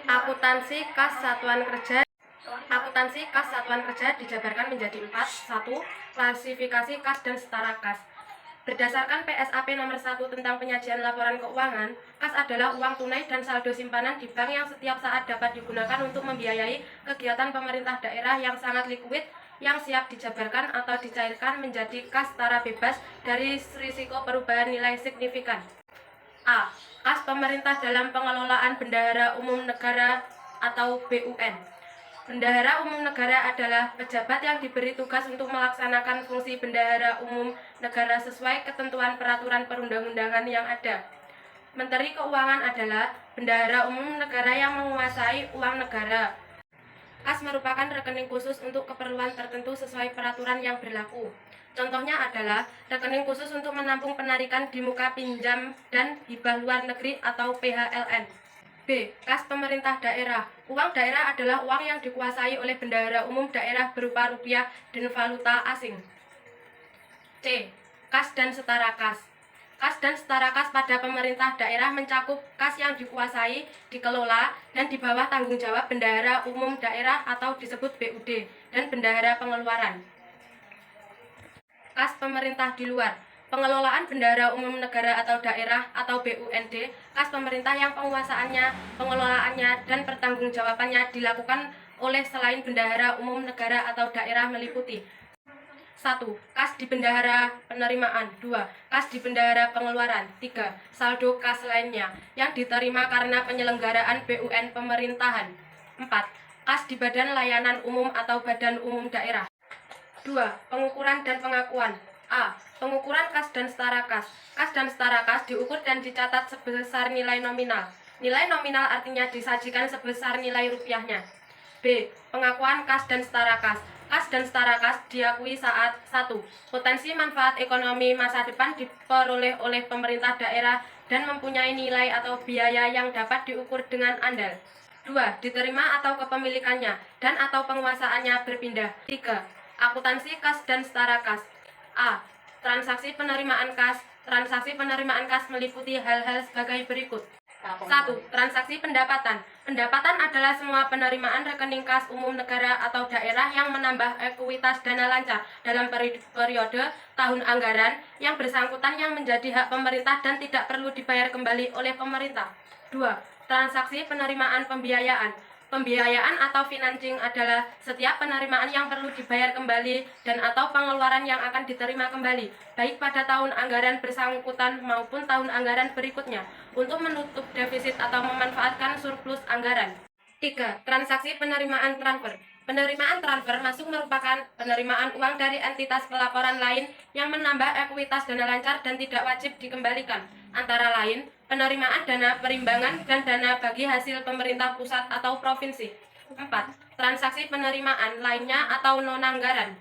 Akuntansi kas satuan kerja. Akuntansi kas satuan kerja dijabarkan menjadi 4. 1. Klasifikasi kas dan setara kas. Berdasarkan PSAP nomor 1 tentang penyajian laporan keuangan, kas adalah uang tunai dan saldo simpanan di bank yang setiap saat dapat digunakan untuk membiayai kegiatan pemerintah daerah yang sangat likuid, yang siap dijabarkan atau dicairkan menjadi kas setara bebas dari risiko perubahan nilai signifikan. A. Kas pemerintah dalam pengelolaan Bendahara Umum Negara atau BUN. Bendahara Umum Negara adalah pejabat yang diberi tugas untuk melaksanakan fungsi Bendahara Umum Negara sesuai ketentuan peraturan perundang-undangan yang ada. Menteri Keuangan adalah Bendahara Umum Negara yang menguasai uang negara. Kas merupakan rekening khusus untuk keperluan tertentu sesuai peraturan yang berlaku. Contohnya adalah rekening khusus untuk menampung penarikan di muka pinjam dan hibah luar negeri atau PHLN. B. Kas pemerintah daerah. Uang daerah adalah uang yang dikuasai oleh bendahara umum daerah berupa rupiah dan valuta asing. C. Kas dan setara kas. Kas dan setara kas pada pemerintah daerah mencakup kas yang dikuasai, dikelola, dan di bawah tanggung jawab bendahara umum daerah atau disebut BUD, dan bendahara pengeluaran. Kas pemerintah di luar. Pengelolaan Bendahara Umum Negara atau Daerah atau BUND, kas pemerintah yang penguasaannya, pengelolaannya, dan pertanggungjawabannya dilakukan oleh selain Bendahara Umum Negara atau Daerah meliputi 1. Kas di bendahara penerimaan. 2. Kas di bendahara pengeluaran. 3. Saldo kas lainnya yang diterima karena penyelenggaraan BUN pemerintahan. 4. Kas di badan layanan umum atau badan umum daerah. 2. Pengukuran dan pengakuan. A. Pengukuran kas dan setara kas. Kas dan setara kas diukur dan dicatat sebesar nilai nominal. Nilai nominal artinya disajikan sebesar nilai rupiahnya. B. Pengakuan kas dan setara kas. Kas dan setara kas diakui saat 1. Potensi manfaat ekonomi masa depan diperoleh oleh pemerintah daerah dan mempunyai nilai atau biaya yang dapat diukur dengan andal. 2. Diterima atau kepemilikannya dan atau penguasaannya berpindah. 3. Akuntansi kas dan setara kas. A. Transaksi penerimaan kas. Transaksi penerimaan kas meliputi hal-hal sebagai berikut. 1. Transaksi pendapatan. Pendapatan adalah semua penerimaan rekening kas umum negara atau daerah yang menambah ekuitas dana lancar dalam periode tahun anggaran yang bersangkutan yang menjadi hak pemerintah dan tidak perlu dibayar kembali oleh pemerintah. 2. Transaksi penerimaan pembiayaan. Pembiayaan atau financing adalah setiap penerimaan yang perlu dibayar kembali dan atau pengeluaran yang akan diterima kembali, baik pada tahun anggaran bersangkutan maupun tahun anggaran berikutnya, untuk menutup defisit atau memanfaatkan surplus anggaran. 3. Transaksi penerimaan transfer. Penerimaan transfer masuk merupakan penerimaan uang dari entitas pelaporan lain yang menambah ekuitas dana lancar dan tidak wajib dikembalikan, antara lain penerimaan dana perimbangan dan dana bagi hasil pemerintah pusat atau provinsi. 4. Transaksi penerimaan lainnya atau non-anggaran.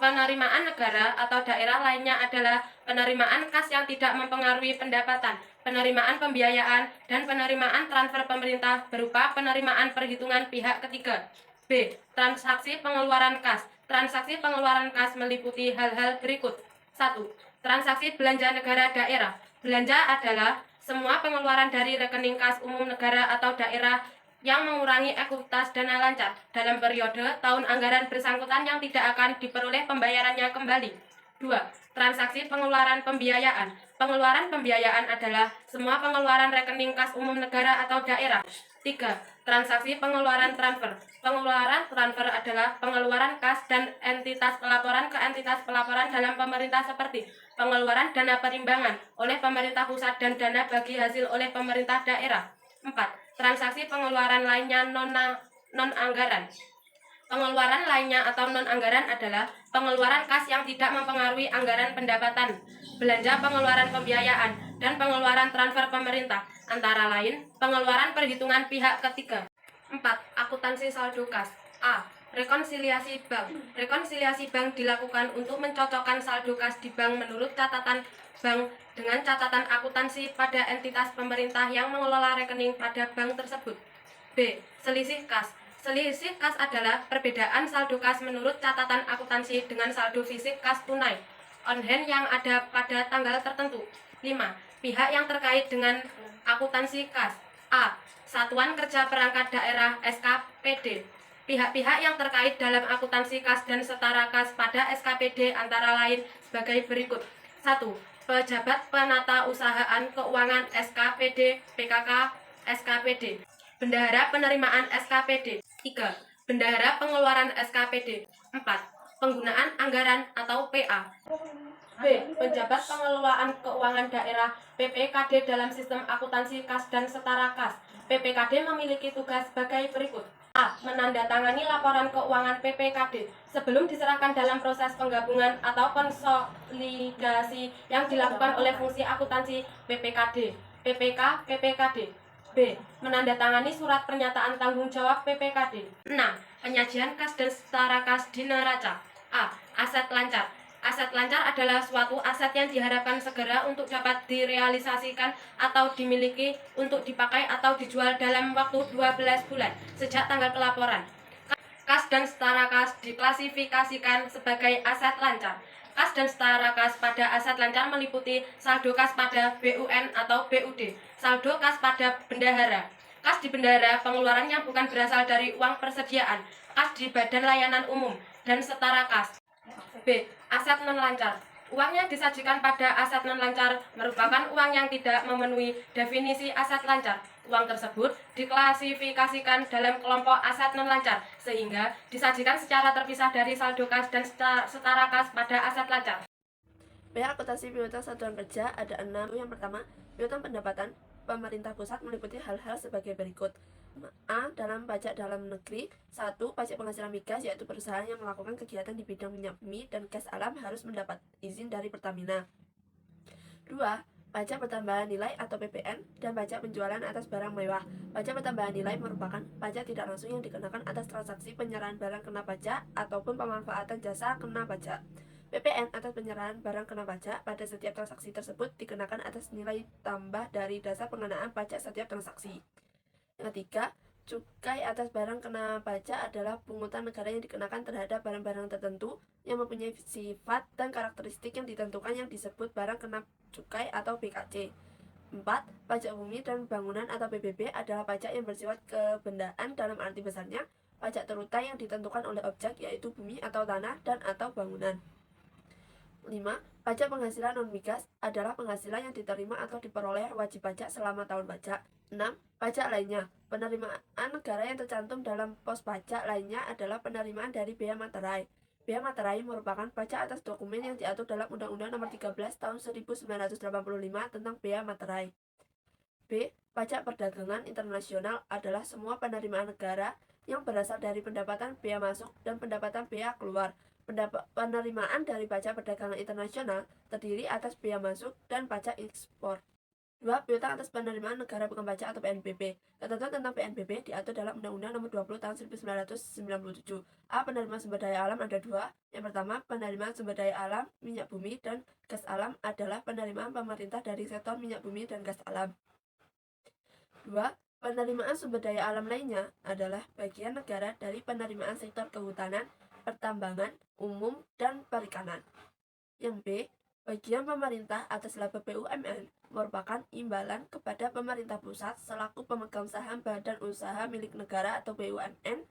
Penerimaan negara atau daerah lainnya adalah penerimaan kas yang tidak mempengaruhi pendapatan, penerimaan pembiayaan, dan penerimaan transfer pemerintah berupa penerimaan perhitungan pihak ketiga. B. Transaksi pengeluaran kas. Transaksi pengeluaran kas meliputi hal-hal berikut. 1. Transaksi belanja negara daerah. Belanja adalah semua pengeluaran dari rekening kas umum negara atau daerah yang mengurangi ekuitas dana lancar dalam periode tahun anggaran bersangkutan yang tidak akan diperoleh pembayarannya kembali. 2. Transaksi pengeluaran pembiayaan. Pengeluaran pembiayaan adalah semua pengeluaran rekening kas umum negara atau daerah. 3. Transaksi pengeluaran transfer. Pengeluaran transfer adalah pengeluaran kas dan entitas pelaporan ke entitas pelaporan dalam pemerintah seperti pengeluaran dana perimbangan oleh pemerintah pusat dan dana bagi hasil oleh pemerintah daerah. 4. Transaksi pengeluaran lainnya non-anggaran. Pengeluaran lainnya atau non-anggaran adalah pengeluaran kas yang tidak mempengaruhi anggaran pendapatan, belanja pengeluaran pembiayaan, dan pengeluaran transfer pemerintah, antara lain pengeluaran perhitungan pihak ketiga. 4. Akuntansi saldo kas. A. Rekonsiliasi bank. Rekonsiliasi bank dilakukan untuk mencocokkan saldo kas di bank menurut catatan bank dengan catatan akuntansi pada entitas pemerintah yang mengelola rekening pada bank tersebut. B. Selisih kas. Selisih kas adalah perbedaan saldo kas menurut catatan akuntansi dengan saldo fisik kas tunai on hand yang ada pada tanggal tertentu. 5. Pihak yang terkait dengan akuntansi kas. A. Satuan Kerja Perangkat Daerah (SKPD). Pihak-pihak yang terkait dalam akuntansi kas dan setara kas pada SKPD antara lain sebagai berikut. 1. Pejabat Penata Usahaan Keuangan SKPD, PKK, SKPD. Bendahara Penerimaan SKPD. 3. Bendahara Pengeluaran SKPD. 4. Penggunaan Anggaran atau PA. B. Pejabat Pengelolaan Keuangan Daerah PPKD dalam sistem akuntansi kas dan setara kas. PPKD memiliki tugas sebagai berikut. A. Menandatangani laporan keuangan PPKD sebelum diserahkan dalam proses penggabungan atau konsolidasi yang dilakukan oleh fungsi akuntansi PPKD, PPK, PPKD. B. Menandatangani surat pernyataan tanggung jawab PPKD. 6. Penyajian kas dan setara kas di neraca. A. Aset lancar. Aset lancar adalah suatu aset yang diharapkan segera untuk dapat direalisasikan atau dimiliki untuk dipakai atau dijual dalam waktu 12 bulan sejak tanggal pelaporan. Kas dan setara kas diklasifikasikan sebagai aset lancar. Kas dan setara kas pada aset lancar meliputi saldo kas pada BUN atau BUD, saldo kas pada bendahara, kas di bendahara pengeluarannya bukan berasal dari uang persediaan, kas di badan layanan umum, dan setara kas. B. Aset non-lancar. Uang yang disajikan pada aset non-lancar merupakan uang yang tidak memenuhi definisi aset lancar. Uang tersebut diklasifikasikan dalam kelompok aset non-lancar, sehingga disajikan secara terpisah dari saldo kas dan setara kas pada aset lancar. B. Akuntansi piutang satuan kerja ada 6. Yang pertama, piutang pendapatan pemerintah pusat meliputi hal-hal sebagai berikut. A. Dalam pajak dalam negeri. 1. Pajak penghasilan migas, yaitu perusahaan yang melakukan kegiatan di bidang minyak bumi dan gas alam harus mendapat izin dari Pertamina. 2. Pajak pertambahan nilai atau PPN dan pajak penjualan atas barang mewah. Pajak pertambahan nilai merupakan pajak tidak langsung yang dikenakan atas transaksi penyerahan barang kena pajak ataupun pemanfaatan jasa kena pajak. PPN atas penyerahan barang kena pajak pada setiap transaksi tersebut dikenakan atas nilai tambah dari dasar pengenaan pajak setiap transaksi. Yang ketiga, cukai atas barang kena pajak adalah pungutan negara yang dikenakan terhadap barang-barang tertentu yang mempunyai sifat dan karakteristik yang ditentukan yang disebut barang kena cukai atau BKC. 4. Pajak bumi dan bangunan atau PBB adalah pajak yang bersifat kebendaan dalam arti besarnya, pajak terutama yang ditentukan oleh objek yaitu bumi atau tanah dan atau bangunan. 5. Pajak penghasilan non-migas adalah penghasilan yang diterima atau diperoleh wajib pajak selama tahun pajak. 6. Pajak lainnya. Penerimaan negara yang tercantum dalam pos pajak lainnya adalah penerimaan dari bea materai. Bea materai merupakan pajak atas dokumen yang diatur dalam Undang-Undang Nomor 13 Tahun 1985 tentang bea materai. B. Pajak perdagangan internasional adalah semua penerimaan negara yang berasal dari pendapatan bea masuk dan pendapatan bea keluar. Penerimaan dari pajak perdagangan internasional terdiri atas bea masuk dan pajak ekspor. 2. Piutang atas penerimaan negara bukan pajak atau PNBP. Ketentuan tentang PNBP diatur dalam Undang-Undang Nomor 20 Tahun 1997. A. Penerimaan sumber daya alam ada 2. Yang pertama, penerimaan sumber daya alam, minyak bumi, dan gas alam adalah penerimaan pemerintah dari sektor minyak bumi dan gas alam. 2. Penerimaan sumber daya alam lainnya adalah bagian negara dari penerimaan sektor kehutanan, pertambangan, umum, dan perikanan. Yang B. Bagian pemerintah atas laba BUMN merupakan imbalan kepada pemerintah pusat selaku pemegang saham badan usaha milik negara atau BUMN.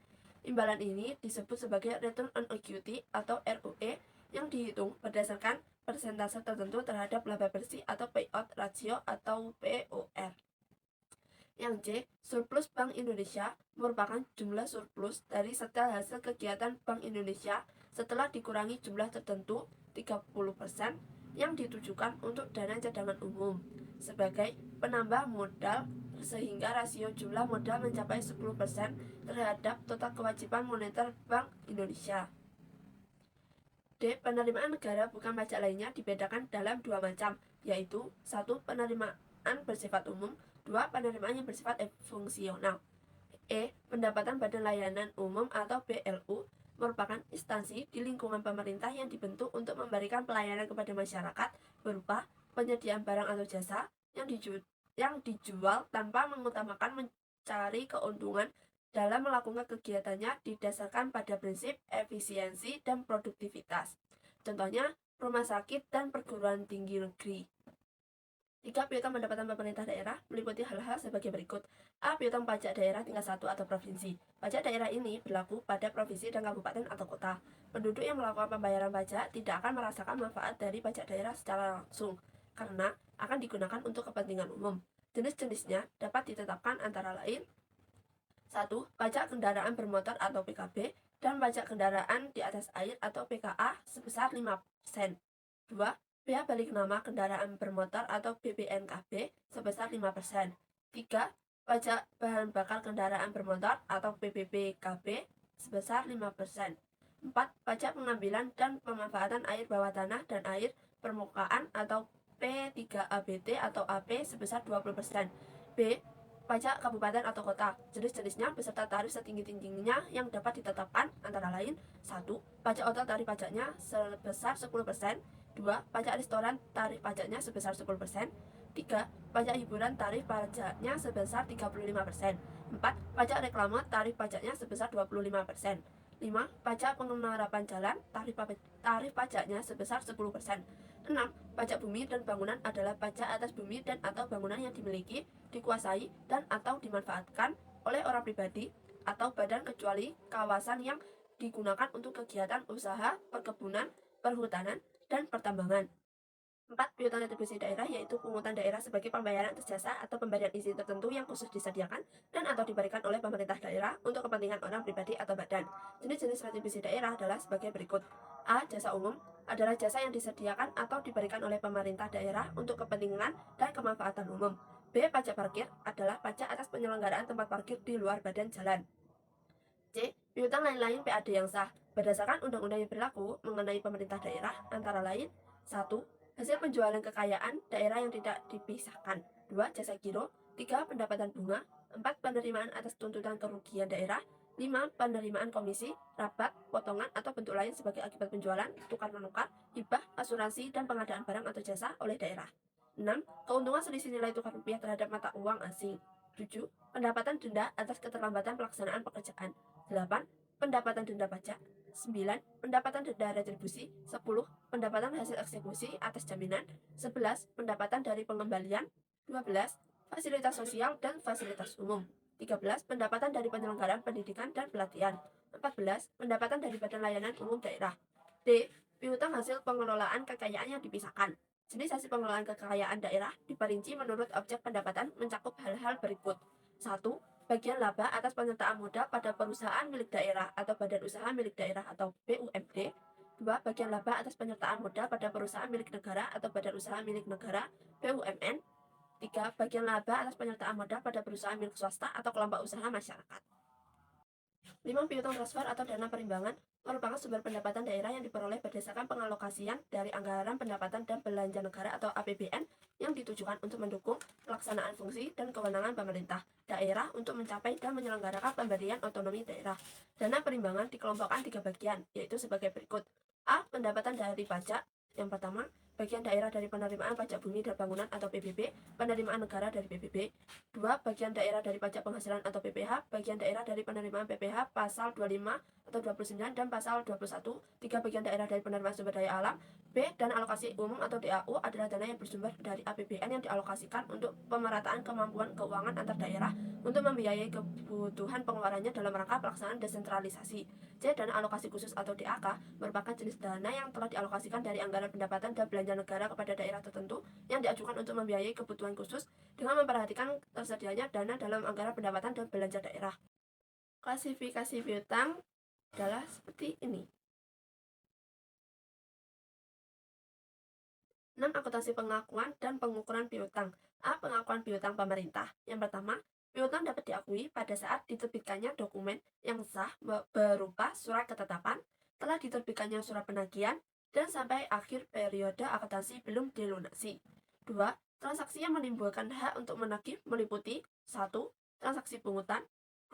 Imbalan ini disebut sebagai Return on Equity atau ROE yang dihitung berdasarkan persentase tertentu terhadap laba bersih atau payout ratio atau POR. Yang C. Surplus Bank Indonesia merupakan jumlah surplus dari setel hasil kegiatan Bank Indonesia setelah dikurangi jumlah tertentu 30% yang ditujukan untuk dana cadangan umum sebagai penambah modal sehingga rasio jumlah modal mencapai 10% terhadap total kewajiban moneter Bank Indonesia. D. Penerimaan negara bukan pajak lainnya dibedakan dalam 2 macam, yaitu 1. Penerimaan bersifat umum, 2. Penerimaan yang bersifat fungsional. E. Pendapatan Badan Layanan Umum atau BLU merupakan instansi di lingkungan pemerintah yang dibentuk untuk memberikan pelayanan kepada masyarakat berupa penyediaan barang atau jasa yang dijual tanpa mengutamakan mencari keuntungan dalam melakukan kegiatannya didasarkan pada prinsip efisiensi dan produktivitas. Contohnya, rumah sakit dan perguruan tinggi negeri. 3. Piutang pendapatan pemerintah daerah meliputi hal-hal sebagai berikut. A. Piutang pajak daerah tingkat 1 atau provinsi. Pajak daerah ini berlaku pada provinsi dan kabupaten atau kota. Penduduk yang melakukan pembayaran pajak tidak akan merasakan manfaat dari pajak daerah secara langsung, karena akan digunakan untuk kepentingan umum. Jenis-jenisnya dapat ditetapkan antara lain: 1. Pajak kendaraan bermotor atau PKB dan pajak kendaraan di atas air atau PKA sebesar 5%. 2. Bea balik nama kendaraan bermotor atau BBNKB sebesar 5%. 3. Pajak bahan bakar kendaraan bermotor atau PBBKB sebesar 5%. 4. Pajak pengambilan dan pemanfaatan air bawah tanah dan air permukaan atau P3ABT atau AP sebesar 20%. B. Pajak kabupaten atau kota. Jenis-jenisnya beserta tarif setinggi-tingginya yang dapat ditetapkan antara lain: 1. Pajak hotel tarif pajaknya sebesar 10%. 2. Pajak restoran tarif pajaknya sebesar 10%. 3. Pajak hiburan tarif pajaknya sebesar 35%. 4. Pajak reklame tarif pajaknya sebesar 25%. 5. Pajak penerapan jalan tarif pajaknya sebesar 10%. 6. Pajak bumi dan bangunan adalah pajak atas bumi dan atau bangunan yang dimiliki, dikuasai, dan atau dimanfaatkan oleh orang pribadi atau badan kecuali kawasan yang digunakan untuk kegiatan usaha perkebunan, perhutanan, dan pertambangan. 4. Piutang retribusi daerah yaitu pungutan daerah sebagai pembayaran atas jasa atau pemberian izin tertentu yang khusus disediakan dan atau diberikan oleh pemerintah daerah untuk kepentingan orang pribadi atau badan. Jenis-jenis retribusi daerah adalah sebagai berikut. A. Jasa umum adalah jasa yang disediakan atau diberikan oleh pemerintah daerah untuk kepentingan dan kemanfaatan umum. B. Pajak parkir adalah pajak atas penyelenggaraan tempat parkir di luar badan jalan. C. Piutang lain-lain PAD yang sah berdasarkan undang-undang yang berlaku mengenai pemerintah daerah antara lain: 1. Hasil penjualan kekayaan daerah yang tidak dipisahkan. 2. Jasa giro. 3. Pendapatan bunga. 4. Penerimaan atas tuntutan kerugian daerah. 5. Penerimaan komisi, rabat, potongan, atau bentuk lain sebagai akibat penjualan, tukar-menukar, hibah, asuransi, dan pengadaan barang atau jasa oleh daerah. 6. Keuntungan selisih nilai tukar rupiah terhadap mata uang asing. 7. Pendapatan denda atas keterlambatan pelaksanaan pekerjaan. 8. Pendapatan denda pajak. 9. Pendapatan denda retribusi. 10. Pendapatan hasil eksekusi atas jaminan. 11. Pendapatan dari pengembalian. 12. Fasilitas sosial dan fasilitas umum. 13. Pendapatan dari penyelenggaraan pendidikan dan pelatihan. 14. Pendapatan dari badan layanan umum daerah. D. Piutang hasil pengelolaan kekayaan yang dipisahkan. Jenis hasil pengelolaan kekayaan daerah diperinci menurut objek pendapatan mencakup hal-hal berikut. 1. Bagian laba atas penyertaan modal pada perusahaan milik daerah atau badan usaha milik daerah atau BUMD. 2. Bagian laba atas penyertaan modal pada perusahaan milik negara atau badan usaha milik negara BUMN. 3. Bagian laba atas penyertaan modal pada perusahaan milik swasta atau kelompok usaha masyarakat. 5. Piutang transfer atau dana perimbangan merupakan sumber pendapatan daerah yang diperoleh berdasarkan pengalokasian dari anggaran pendapatan dan belanja negara atau APBN yang ditujukan untuk mendukung pelaksanaan fungsi dan kewenangan pemerintah daerah untuk mencapai dan menyelenggarakan pemberian otonomi daerah. Dana perimbangan dikelompokkan 3 bagian, yaitu sebagai berikut. A. Pendapatan dari pajak. Yang pertama, bagian daerah dari penerimaan pajak bumi dan bangunan atau PBB, penerimaan negara dari PBB. 2. Bagian daerah dari pajak penghasilan atau PPH, bagian daerah dari penerimaan PPH pasal 25 atau 29 dan pasal 21. 3. Bagian daerah dari penerimaan sumber daya alam. B. Dana alokasi umum atau DAU adalah dana yang bersumber dari APBN yang dialokasikan untuk pemerataan kemampuan keuangan antar daerah untuk membiayai kebutuhan pengeluarannya dalam rangka pelaksanaan desentralisasi. C. Dana alokasi khusus atau DAK merupakan jenis dana yang telah dialokasikan dari anggaran pendapatan dan belanja negara kepada daerah tertentu yang diajukan untuk membiayai kebutuhan khusus dengan memperhatikan tersedianya dana dalam anggaran pendapatan dan belanja daerah. Klasifikasi piutang adalah seperti ini. 6. Akuntansi pengakuan dan pengukuran piutang. A. Pengakuan piutang pemerintah. Yang pertama, piutang dapat diakui pada saat diterbitkannya dokumen yang sah berupa surat ketetapan, telah diterbitkannya surat penagihan, dan sampai akhir periode akuntansi belum dilunasi. 2. Transaksi yang menimbulkan hak untuk menagih meliputi: 1. Transaksi pungutan.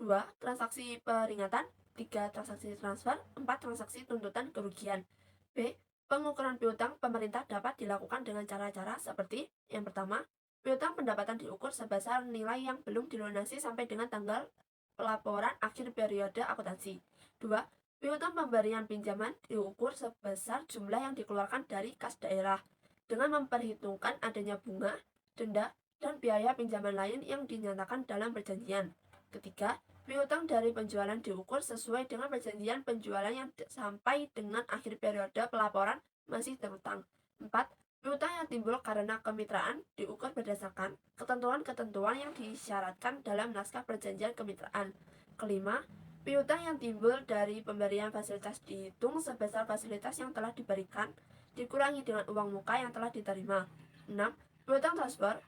2. Transaksi peringatan. 3. Transaksi transfer. 4. Transaksi tuntutan kerugian. B. Pengukuran piutang pemerintah dapat dilakukan dengan cara-cara seperti: yang pertama, piutang pendapatan diukur sebesar nilai yang belum dilunasi sampai dengan tanggal pelaporan akhir periode akuntansi. 2. Piutang pemberian pinjaman diukur sebesar jumlah yang dikeluarkan dari kas daerah dengan memperhitungkan adanya bunga denda, dan biaya pinjaman lain yang dinyatakan dalam perjanjian. Ketiga, piutang dari penjualan diukur sesuai dengan perjanjian penjualan yang sampai dengan akhir periode pelaporan masih terutang. 4. Piutang yang timbul karena kemitraan diukur berdasarkan ketentuan-ketentuan yang disyaratkan dalam naskah perjanjian kemitraan. Kelima, piutang yang timbul dari pemberian fasilitas dihitung sebesar fasilitas yang telah diberikan, dikurangi dengan uang muka yang telah diterima. 6. Piutang transfer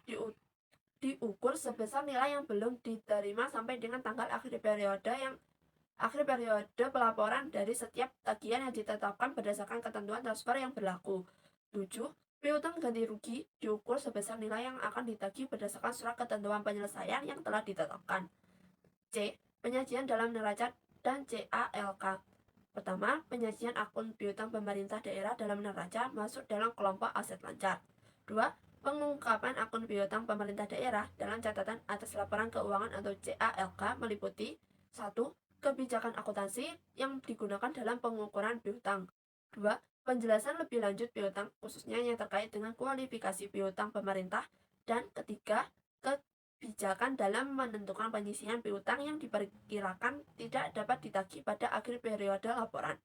diukur sebesar nilai yang belum diterima sampai dengan tanggal akhir periode pelaporan dari setiap tagihan yang ditetapkan berdasarkan ketentuan transfer yang berlaku. 7. Piutang ganti rugi diukur sebesar nilai yang akan ditagih berdasarkan surat ketentuan penyelesaian yang telah ditetapkan. C. Penyajian dalam neraca dan CALK. Pertama, penyajian akun piutang pemerintah daerah dalam neraca masuk dalam kelompok aset lancar. 2. Pengungkapan akun piutang pemerintah daerah dalam catatan atas laporan keuangan atau CALK meliputi 1. Kebijakan akuntansi yang digunakan dalam pengukuran piutang. 2. Penjelasan lebih lanjut piutang, khususnya yang terkait dengan kualifikasi piutang pemerintah. Dan ketiga, kebijakan dalam menentukan penyisihan piutang yang diperkirakan tidak dapat ditagih pada akhir periode laporan.